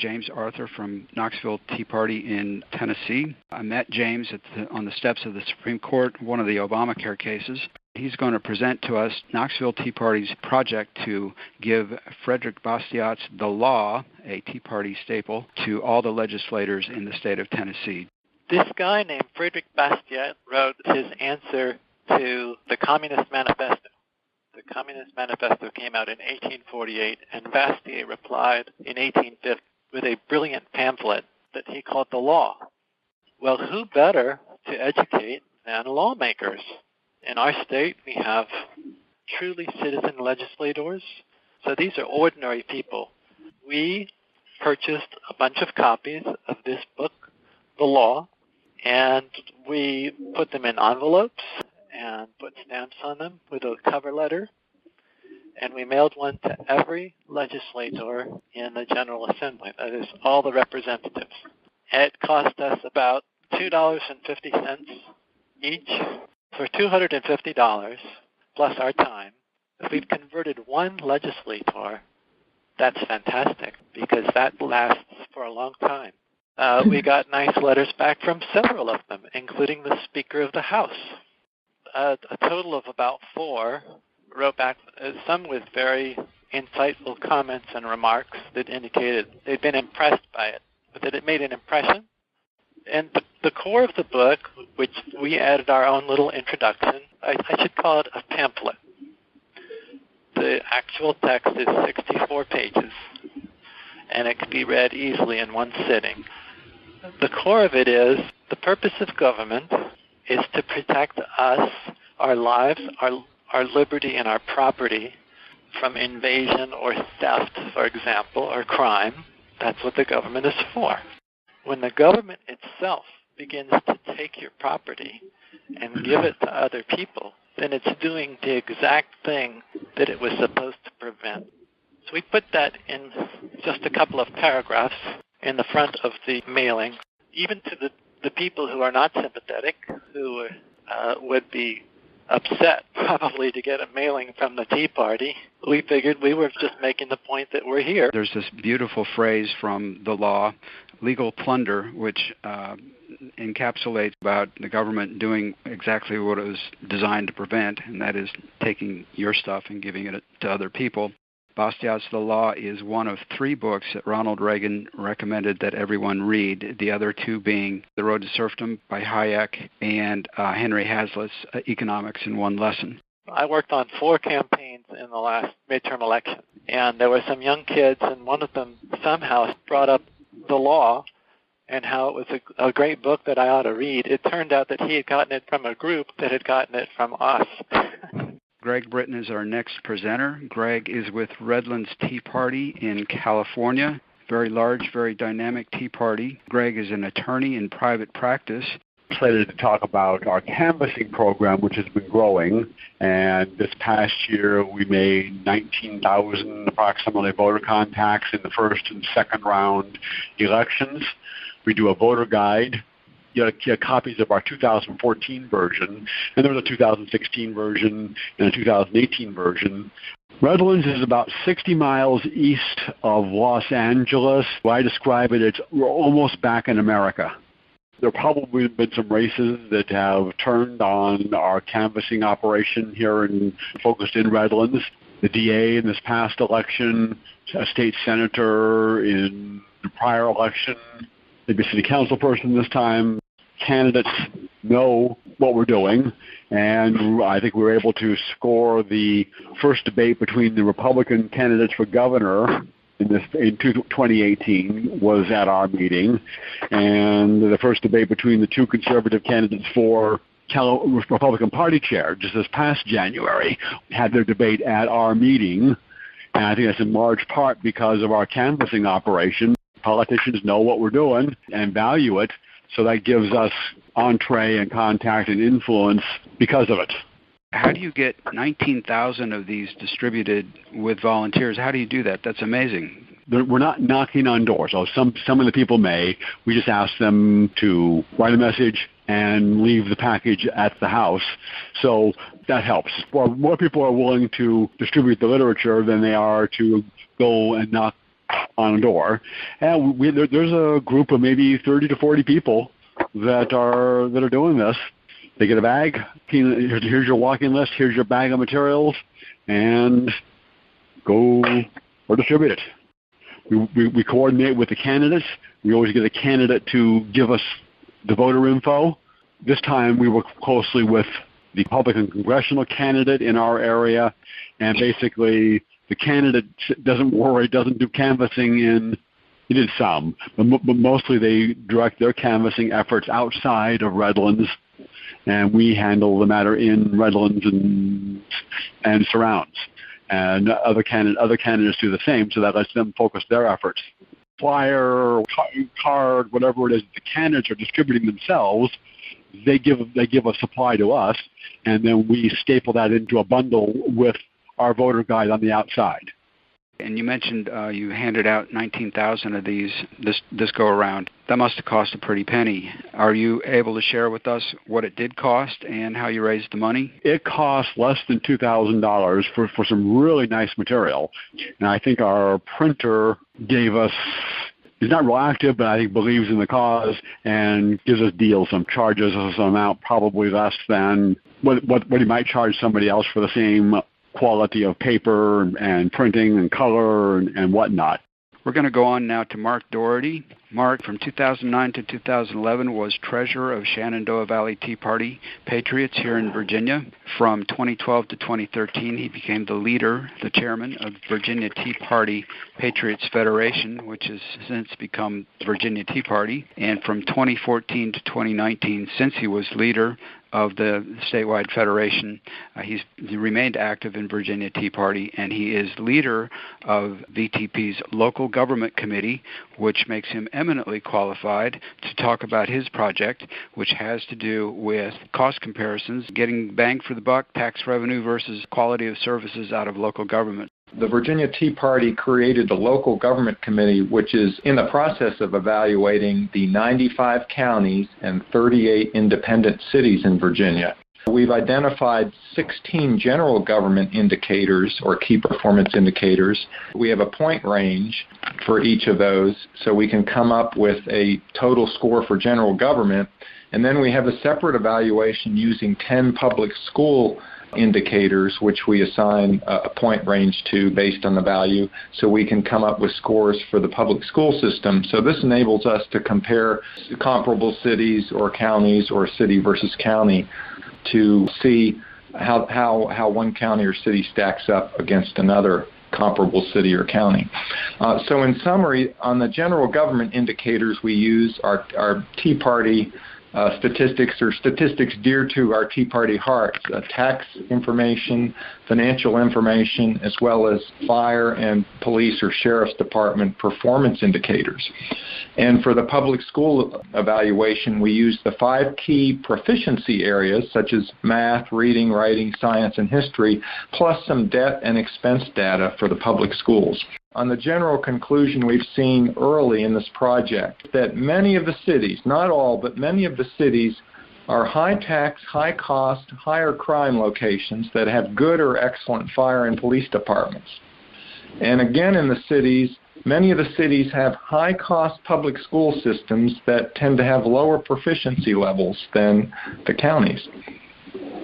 James Arthur from Knoxville Tea Party in Tennessee. I met James on the steps of the Supreme Court, one of the Obamacare cases. He's going to present to us Knoxville Tea Party's project to give Frederick Bastiat's The Law, a Tea Party staple, to all the legislators in the state of Tennessee. This guy named Frederick Bastiat wrote his answer to the Communist Manifesto. The Communist Manifesto came out in 1848, and Bastiat replied in 1850 with a brilliant pamphlet that he called The Law. Well, who better to educate than lawmakers? In our state, we have truly citizen legislators. So these are ordinary people. We purchased a bunch of copies of this book, The Law, and we put them in envelopes and put stamps on them with a cover letter, and we mailed one to every legislator in the General Assembly, that is, all the representatives. It cost us about $2.50 each. For $250 plus our time, if we've converted one legislator, that's fantastic because that lasts for a long time. We got nice letters back from several of them, including the Speaker of the House. A total of about 4 wrote back, some with very insightful comments and remarks that indicated they'd been impressed by it, but that it made an impression. And the core of the book, which we added our own little introduction, I should call it a pamphlet. The actual text is 64 pages, and it can be read easily in one sitting. The core of it is the purpose of government is to protect us, our lives, our liberty, and our property from invasion or theft, for example, or crime. That's what the government is for. When the government itself begins to take your property and give it to other people, then it's doing the exact thing that it was supposed to prevent. So we put that in just a couple of paragraphs in the front of the mailing, even to the people who are not sympathetic, who would be upset probably to get a mailing from the Tea Party. We figured we were just making the point that we're here. There's this beautiful phrase from the law, legal plunder, which encapsulates about the government doing exactly what it was designed to prevent, and that is taking your stuff and giving it to other people. Bastiat's The Law is one of 3 books that Ronald Reagan recommended that everyone read, the other 2 being The Road to Serfdom by Hayek and Henry Hazlitt's Economics in One Lesson. I worked on 4 campaigns in the last midterm election, and there were some young kids, and one of them somehow brought up The Law and how it was a great book that I ought to read. It turned out that he had gotten it from a group that had gotten it from us. Greg Britton is our next presenter. Greg is with Redlands Tea Party in California. Very large, very dynamic tea party. Greg is an attorney in private practice. Excited to talk about our canvassing program, which has been growing. And this past year, we made 19,000 approximately voter contacts in the first and second round elections. We do a voter guide. You get copies of our 2014 version, and there was a 2016 version and a 2018 version. Redlands is about 60 miles east of Los Angeles. I describe it as we're almost back in America. There have probably been some races that have turned on our canvassing operation here and focused in Redlands. The DA in this past election, a state senator in the prior election, maybe a city council person this time. Candidates know what we're doing, and I think we were able to score the first debate between the Republican candidates for governor in 2018 was at our meeting, and the first debate between the 2 conservative candidates for Republican Party chair just this past January had their debate at our meeting, and I think that's in large part because of our canvassing operation. Politicians know what we're doing and value it. So that gives us entree and contact and influence because of it. How do you get 19,000 of these distributed with volunteers? How do you do that? That's amazing. We're not knocking on doors. So some of the people may. We just ask them to write a message and leave the package at the house. So that helps. More people are willing to distribute the literature than they are to go and knock on a door, and there's a group of maybe 30 to 40 people that are doing this. They get a bag. Here's your walk-in list. Here's your bag of materials, and go or distribute it. We coordinate with the candidates. We always get a candidate to give us the voter info. This time we work closely with the Republican congressional candidate in our area, and basically the candidate doesn't do canvassing he did some, but mostly they direct their canvassing efforts outside of Redlands, and we handle the matter in Redlands and surrounds. And other candidates do the same, so that lets them focus their efforts. Flyer, card, whatever it is the candidates are distributing themselves, they give a supply to us, and then we staple that into a bundle with our voter guide on the outside. And you mentioned you handed out 19,000 of these this go around. That must have cost a pretty penny. Are you able to share with us what it did cost and how you raised the money? It cost less than $2,000 for some really nice material. And I think our printer gave us, he's not real active, but I think believes in the cause and gives us deals and charges us an amount probably less than what he might charge somebody else for the same quality of paper and printing and color and whatnot. We're going to go on now to Mark Doherty. Mark, from 2009 to 2011, was treasurer of Shenandoah Valley Tea Party Patriots here in Virginia. From 2012 to 2013, he became the chairman of Virginia Tea Party Patriots Federation, which has since become Virginia Tea Party. And from 2014 to 2019, since he was leader of the statewide federation, he remained active in Virginia Tea Party, and he is leader of VTP's local government committee, which makes him eminently qualified to talk about his project, which has to do with cost comparisons, getting bang for the buck, tax revenue versus quality of services out of local government. The Virginia Tea Party created the local government committee, which is in the process of evaluating the 95 counties and 38 independent cities in Virginia. We've identified 16 general government indicators or key performance indicators. We have a point range for each of those, so we can come up with a total score for general government. And then we have a separate evaluation using 10 public school indicators, which we assign a point range to based on the value, so we can come up with scores for the public school system. So this enables us to compare comparable cities or counties or city versus county to see how one county or city stacks up against another comparable city or county. So in summary, on the general government indicators, we use our Tea Party statistics or statistics dear to our Tea Party hearts, tax information, financial information, as well as fire and police or sheriff's department performance indicators. And for the public school evaluation, we use the 5 key proficiency areas such as math, reading, writing, science, and history, plus some debt and expense data for the public schools. On the general conclusion we've seen early in this project that many of the cities, not all, but many of the cities are high tax, high cost, higher crime locations that have good or excellent fire and police departments. And again, in the cities, many of the cities have high cost public school systems that tend to have lower proficiency levels than the counties.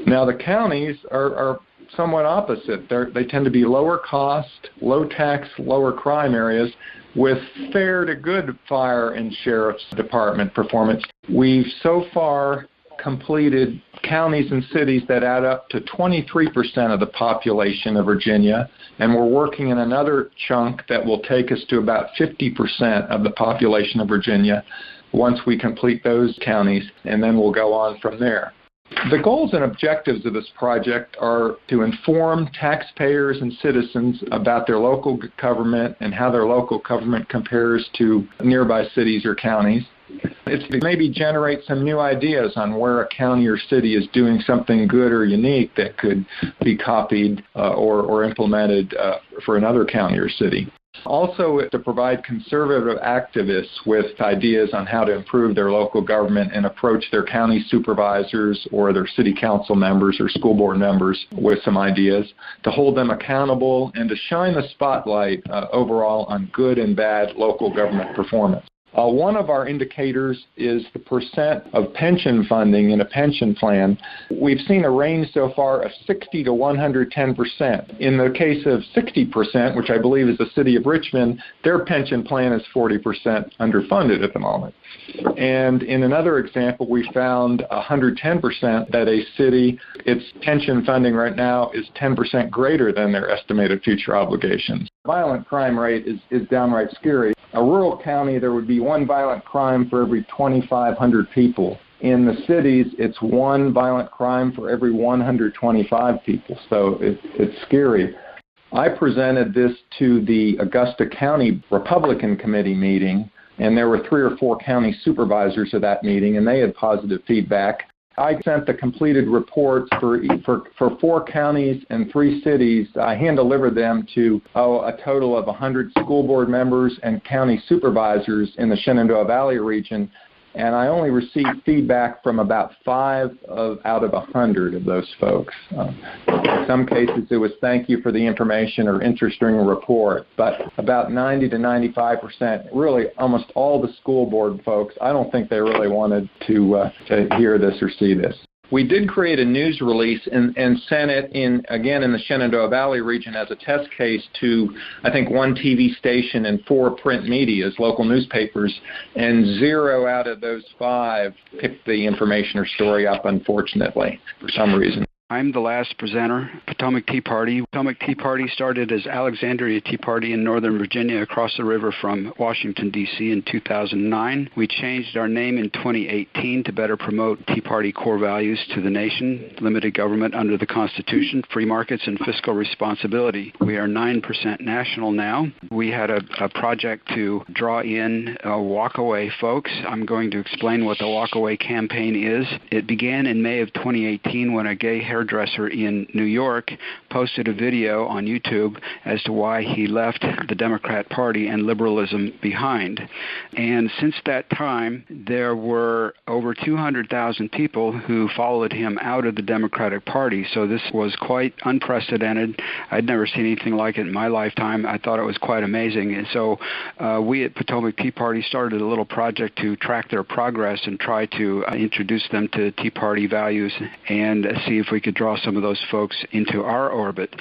Now the counties are somewhat opposite. They tend to be lower cost, low tax, lower crime areas with fair to good fire and sheriff's department performance. We've so far completed counties and cities that add up to 23% of the population of Virginia, and we're working in another chunk that will take us to about 50% of the population of Virginia once we complete those counties, and then we'll go on from there. The goals and objectives of this project are to inform taxpayers and citizens about their local government and how their local government compares to nearby cities or counties. It's to maybe generate some new ideas on where a county or city is doing something good or unique that could be copied or implemented for another county or city. Also, to provide conservative activists with ideas on how to improve their local government and approach their county supervisors or their city council members or school board members with some ideas, to hold them accountable, and to shine the spotlight overall on good and bad local government performance. One of our indicators is the percent of pension funding in a pension plan. We've seen a range so far of 60 to 110%. In the case of 60%, which I believe is the city of Richmond, their pension plan is 40% underfunded at the moment. And in another example, we found 110% that a city, its pension funding right now is 10% greater than their estimated future obligations. Violent crime rate is downright scary. A rural county, there would be one violent crime for every 2,500 people. In the cities, it's one violent crime for every 125 people, so it's scary. I presented this to the Augusta County Republican Committee meeting, and there were 3 or 4 county supervisors at that meeting, and they had positive feedback. I sent the completed reports for 4 counties and 3 cities. I hand-delivered them to a total of 100 school board members and county supervisors in the Shenandoah Valley region, and I only received feedback from about 5 out of 100 of those folks. In some cases, it was thank you for the information or interest in a report, but about 90 to 95%, really almost all the school board folks, I don't think they really wanted to hear this or see this. We did create a news release and sent it in the Shenandoah Valley region as a test case to, I think, 1 TV station and 4 print medias, local newspapers, and 0 out of those 5 picked the information or story up, unfortunately, for some reason. I'm the last presenter. Potomac Tea Party. Potomac Tea Party started as Alexandria Tea Party in Northern Virginia across the river from Washington, D.C. in 2009. We changed our name in 2018 to better promote Tea Party core values to the nation: limited government under the Constitution, free markets, and fiscal responsibility. We are 9% national now. We had a project to draw in walkaway folks. I'm going to explain what the walkaway campaign is. It began in May of 2018 when a gay hairdresser in New York posted a video on YouTube as to why he left the Democrat Party and liberalism behind. And since that time, there were over 200,000 people who followed him out of the Democratic Party. So this was quite unprecedented. I'd never seen anything like it in my lifetime. I thought it was quite amazing. And so we at Potomac Tea Party started a little project to track their progress and try to introduce them to Tea Party values and see if we could draw some of those folks into our orbit.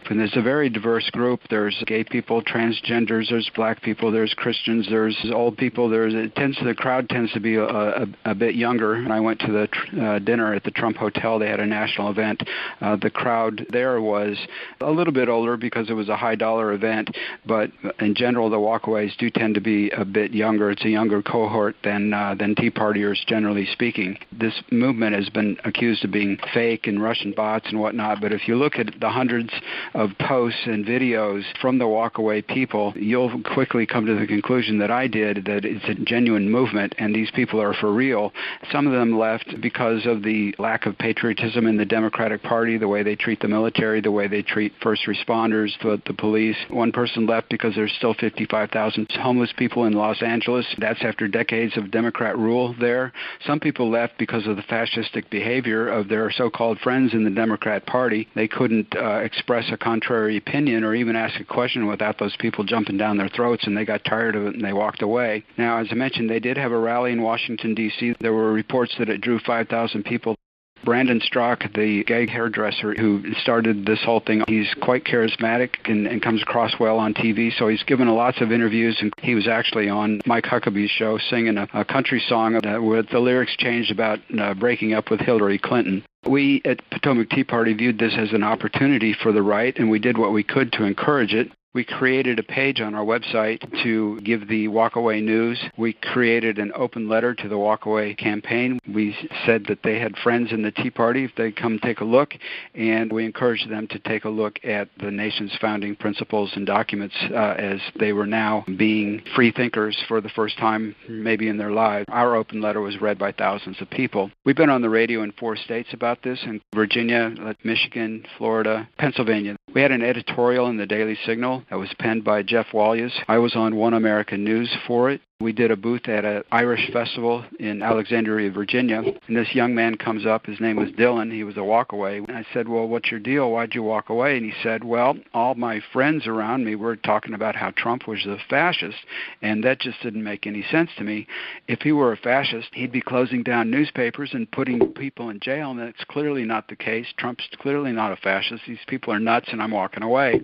And there's a very diverse group. There's gay people, transgenders, there's black people, there's Christians, there's old people. The crowd tends to be a bit younger. And I went to the dinner at the Trump Hotel. They had a national event. The crowd there was a little bit older because it was a high-dollar event. But in general, the walkaways do tend to be a bit younger. It's a younger cohort than Tea Partiers, generally speaking. This movement has been accused of being fake and Russian bots and whatnot. But if you look at the hundreds of posts and videos from the walkaway people, you'll quickly come to the conclusion that I did, that it's a genuine movement and these people are for real. Some of them left because of the lack of patriotism in the Democratic Party, the way they treat the military, the way they treat first responders, the police. One person left because there's still 55,000 homeless people in Los Angeles. That's after decades of Democrat rule there. Some people left because of the fascistic behavior of their so-called friends in the Democrat Party. They couldn't express a contrary opinion or even ask a question without those people jumping down their throats, and they got tired of it and they walked away. Now, as I mentioned, they did have a rally in Washington, D.C. There were reports that it drew 5,000 people. Brandon Strzok, the gay hairdresser who started this whole thing, he's quite charismatic and comes across well on TV, so he's given lots of interviews, and he was actually on Mike Huckabee's show singing a country song with the lyrics changed about breaking up with Hillary Clinton. We at Potomac Tea Party viewed this as an opportunity for the right, and we did what we could to encourage it. We created a page on our website to give the walkaway news. We created an open letter to the walkaway campaign. We said that they had friends in the Tea Party if they come take a look, and we encouraged them to take a look at the nation's founding principles and documents as they were now being free thinkers for the first time maybe in their lives. Our open letter was read by thousands of people. We've been on the radio in 4 states about this: in Virginia, Michigan, Florida, Pennsylvania. We had an editorial in the Daily Signal that was penned by Jeff Walyas. I was on One American News for it. We did a booth at an Irish festival in Alexandria, Virginia, and this young man comes up. His name was Dylan. He was a walkaway. And I said, well, what's your deal? Why'd you walk away? And he said, well, all my friends around me were talking about how Trump was a fascist, and that just didn't make any sense to me. If he were a fascist, he'd be closing down newspapers and putting people in jail, and that's clearly not the case. Trump's clearly not a fascist. These people are nuts, and I'm walking away.